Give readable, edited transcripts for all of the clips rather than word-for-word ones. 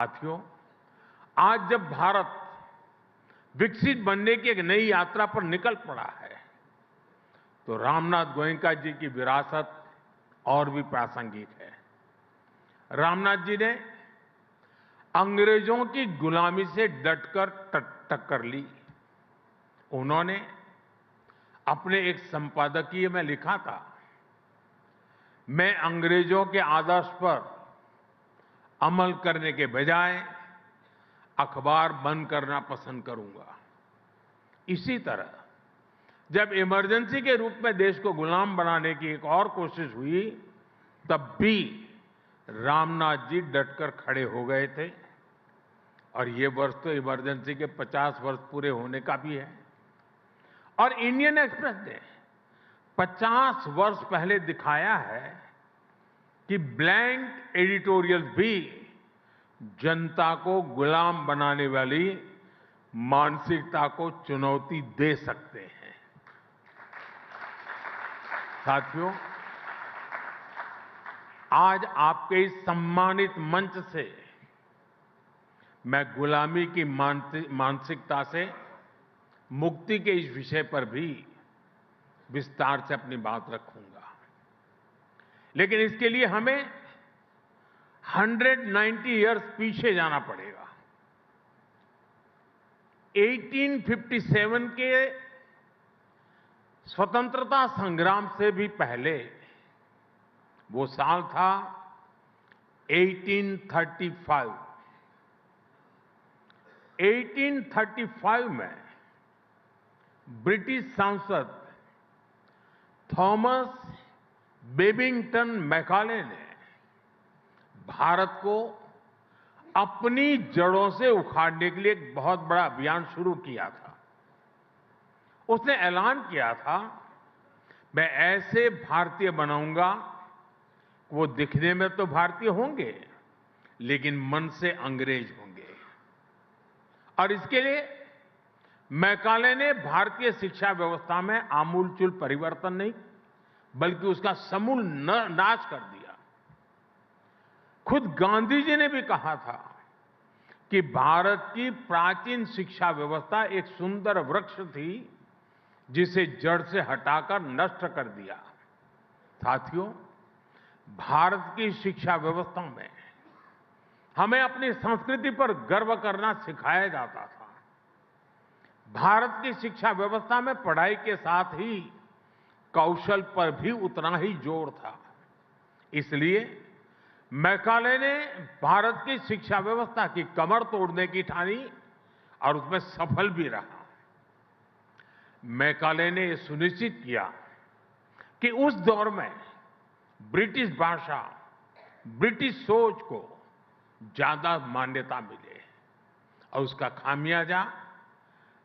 साथियों, आज जब भारत विकसित बनने की एक नई यात्रा पर निकल पड़ा है, तो रामनाथ गोयनका जी की विरासत और भी प्रासंगिक है। रामनाथ जी ने अंग्रेजों की गुलामी से डटकर टक्कर ली। उन्होंने अपने एक संपादकीय में लिखा था, मैं अंग्रेजों के आदर्श पर अमल करने के बजाय अखबार बंद करना पसंद करूंगा। इसी तरह जब इमरजेंसी के रूप में देश को गुलाम बनाने की एक और कोशिश हुई, तब भी रामनाथ जी डटकर खड़े हो गए थे। और ये वर्ष तो इमरजेंसी के 50 वर्ष पूरे होने का भी है। और इंडियन एक्सप्रेस ने 50 वर्ष पहले दिखाया है कि ब्लैंक एडिटोरियल भी जनता को गुलाम बनाने वाली मानसिकता को चुनौती दे सकते हैं। साथियों, आज आपके इस सम्मानित मंच से मैं गुलामी की मानसिकता से मुक्ति के इस विषय पर भी विस्तार से अपनी बात रखूंगा। लेकिन इसके लिए हमें 190 इयर्स पीछे जाना पड़ेगा। 1857 के स्वतंत्रता संग्राम से भी पहले वो साल था 1835। 1835 में ब्रिटिश सांसद थॉमस बेबिंगटन मैकाले ने भारत को अपनी जड़ों से उखाड़ने के लिए एक बहुत बड़ा अभियान शुरू किया था। उसने ऐलान किया था, मैं ऐसे भारतीय बनाऊंगा, वो दिखने में तो भारतीय होंगे लेकिन मन से अंग्रेज होंगे। और इसके लिए मैकाले ने भारतीय शिक्षा व्यवस्था में आमूलचूल परिवर्तन नहीं बल्कि उसका समूल नाश कर दिया। खुद गांधी जी ने भी कहा था कि भारत की प्राचीन शिक्षा व्यवस्था एक सुंदर वृक्ष थी जिसे जड़ से हटाकर नष्ट कर दिया। साथियों, भारत की शिक्षा व्यवस्था में हमें अपनी संस्कृति पर गर्व करना सिखाया जाता था। भारत की शिक्षा व्यवस्था में पढ़ाई के साथ ही कौशल पर भी उतना ही जोर था। इसलिए मैकाले ने भारत की शिक्षा व्यवस्था की कमर तोड़ने की ठानी और उसमें सफल भी रहा। मैकाले ने यह सुनिश्चित किया कि उस दौर में ब्रिटिश भाषा, ब्रिटिश सोच को ज्यादा मान्यता मिले और उसका खामियाजा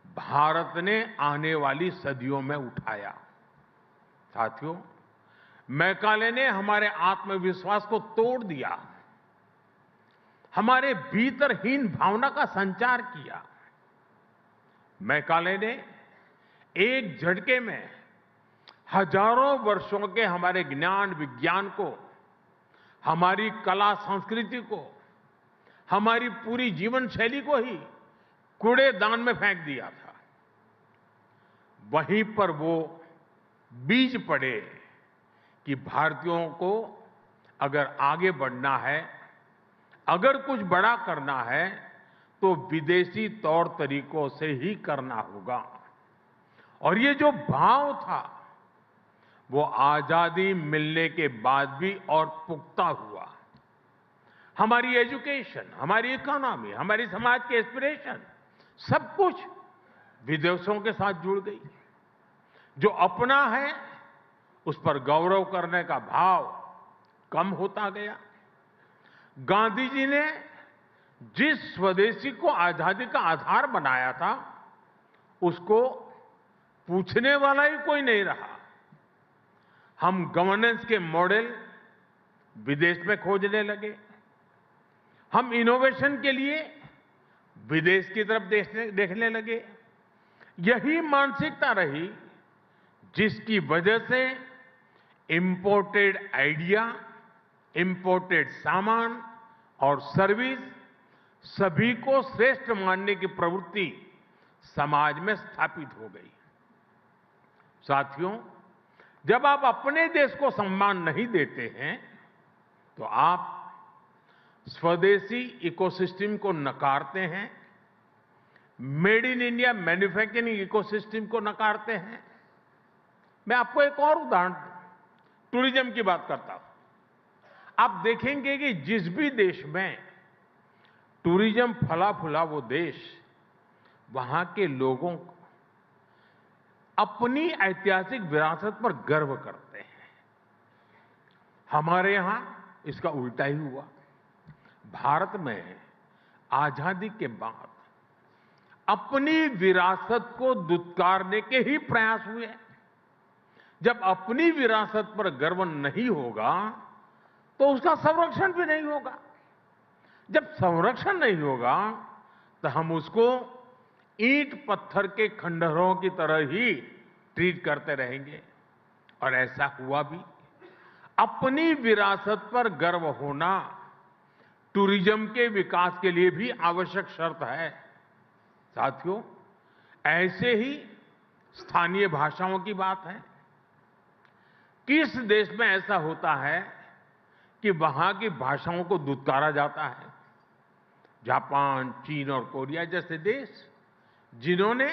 भारत ने आने वाली सदियों में उठाया। साथियों, मैकाले ने हमारे आत्मविश्वास को तोड़ दिया, हमारे भीतरहीन भावना का संचार किया। मैकाले ने एक झटके में हजारों वर्षों के हमारे ज्ञान विज्ञान को, हमारी कला संस्कृति को, हमारी पूरी जीवन शैली को ही कूड़ेदान में फेंक दिया था। वहीं पर वो बीज पड़े कि भारतीयों को अगर आगे बढ़ना है, अगर कुछ बड़ा करना है, तो विदेशी तौर तरीकों से ही करना होगा। और ये जो भाव था वो आजादी मिलने के बाद भी और पुख्ता हुआ। हमारी एजुकेशन, हमारी इकोनॉमी, हमारी समाज के एस्पिरेशन सब कुछ विदेशों के साथ जुड़ गई। जो अपना है उस पर गौरव करने का भाव कम होता गया। गांधी जी ने जिस स्वदेशी को आजादी का आधार बनाया था उसको पूछने वाला ही कोई नहीं रहा। हम गवर्नेंस के मॉडल विदेश में खोजने लगे। हम इनोवेशन के लिए विदेश की तरफ देखने लगे। यही मानसिकता रही जिसकी वजह से इंपोर्टेड आइडिया, इंपोर्टेड सामान और सर्विस सभी को श्रेष्ठ मानने की प्रवृत्ति समाज में स्थापित हो गई। साथियों, जब आप अपने देश को सम्मान नहीं देते हैं तो आप स्वदेशी इकोसिस्टम को नकारते हैं, made in India manufacturing ecosystem को नकारते हैं। मैं आपको एक और उदाहरण टूरिज्म की बात करता हूं। आप देखेंगे कि जिस भी देश में टूरिज्म फला फूला वो देश, वहां के लोगों को अपनी ऐतिहासिक विरासत पर गर्व करते हैं। हमारे यहां इसका उल्टा ही हुआ। भारत में आजादी के बाद अपनी विरासत को दुत्कारने के ही प्रयास हुए। जब अपनी विरासत पर गर्व नहीं होगा तो उसका संरक्षण भी नहीं होगा। जब संरक्षण नहीं होगा तो हम उसको ईंट पत्थर के खंडहरों की तरह ही ट्रीट करते रहेंगे। और ऐसा हुआ भी। अपनी विरासत पर गर्व होना टूरिज्म के विकास के लिए भी आवश्यक शर्त है। साथियों, ऐसे ही स्थानीय भाषाओं की बात है। किस देश में ऐसा होता है कि वहां की भाषाओं को दुत्कारा जाता है? जापान, चीन और कोरिया जैसे देश, जिन्होंने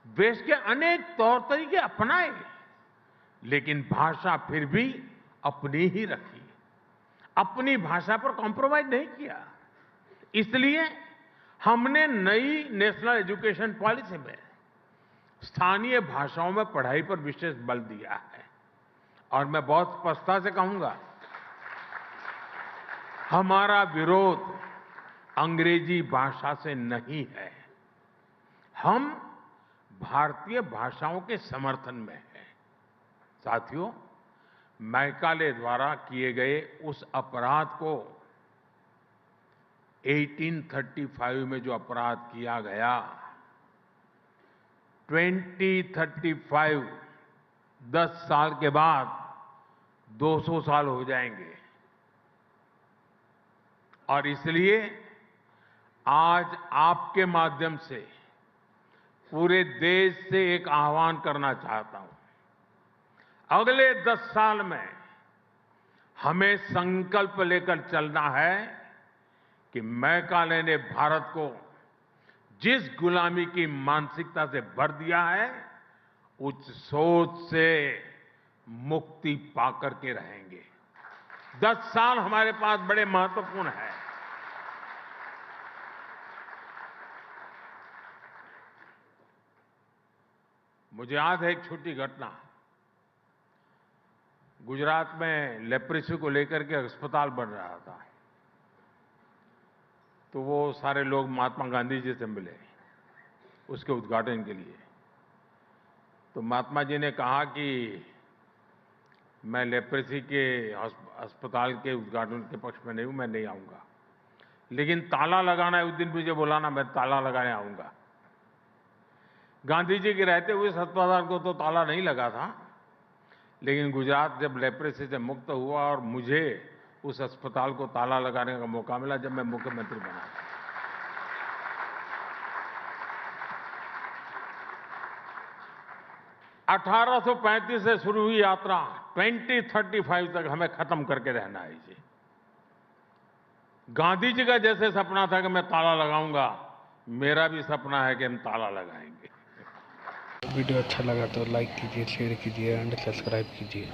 देश के अनेक तौर तरीके अपनाए, लेकिन भाषा फिर भी अपनी ही रखी, अपनी भाषा पर कॉम्प्रोमाइज नहीं किया। इसलिए हमने नई नेशनल एजुकेशन पॉलिसी में स्थानीय भाषाओं में पढ़ाई पर विशेष बल दिया है। और मैं बहुत स्पष्टता से कहूंगा, हमारा विरोध अंग्रेजी भाषा से नहीं है, हम भारतीय भाषाओं के समर्थन में हैं। साथियों, मैकाले द्वारा किए गए उस अपराध को 1835 में जो अपराध किया गया, 2035 10 साल के बाद 200 साल हो जाएंगे। और इसलिए आज आपके माध्यम से पूरे देश से एक आह्वान करना चाहता हूं। अगले 10 साल में हमें संकल्प लेकर चलना है कि मैकाले ने भारत को जिस गुलामी की मानसिकता से भर दिया है, उस सोच से मुक्ति पाकर के रहेंगे। 10 साल हमारे पास बड़े महत्वपूर्ण हैं। मुझे याद है एक छोटी घटना। गुजरात में लेप्रेसी को लेकर के अस्पताल बन रहा था, तो वो सारे लोग महात्मा गांधी जी से मिले उसके उद्घाटन के लिए। तो महात्मा जी ने कहा कि मैं लेप्रेसी के अस्पताल के उद्घाटन के पक्ष में नहीं हूं, मैं नहीं आऊंगा, लेकिन ताला लगाना है उस दिन मुझे बुलाना, मैं ताला लगाने आऊंगा। गांधी जी के रहते हुए इस अस्पताल को तो ताला नहीं लगा था, लेकिन गुजरात जब लेप्रेसी से मुक्त हुआ और मुझे उस अस्पताल को ताला लगाने का मौका मिला जब मैं मुख्यमंत्री बना। अठारह 1835 से शुरू हुई यात्रा 2035 तक हमें खत्म करके रहना है। जी, गांधी जी का जैसे सपना था कि मैं ताला लगाऊंगा, मेरा भी सपना है कि हम ताला लगाएंगे। वीडियो अच्छा लगा तो लाइक कीजिए, शेयर कीजिए एंड सब्सक्राइब कीजिए।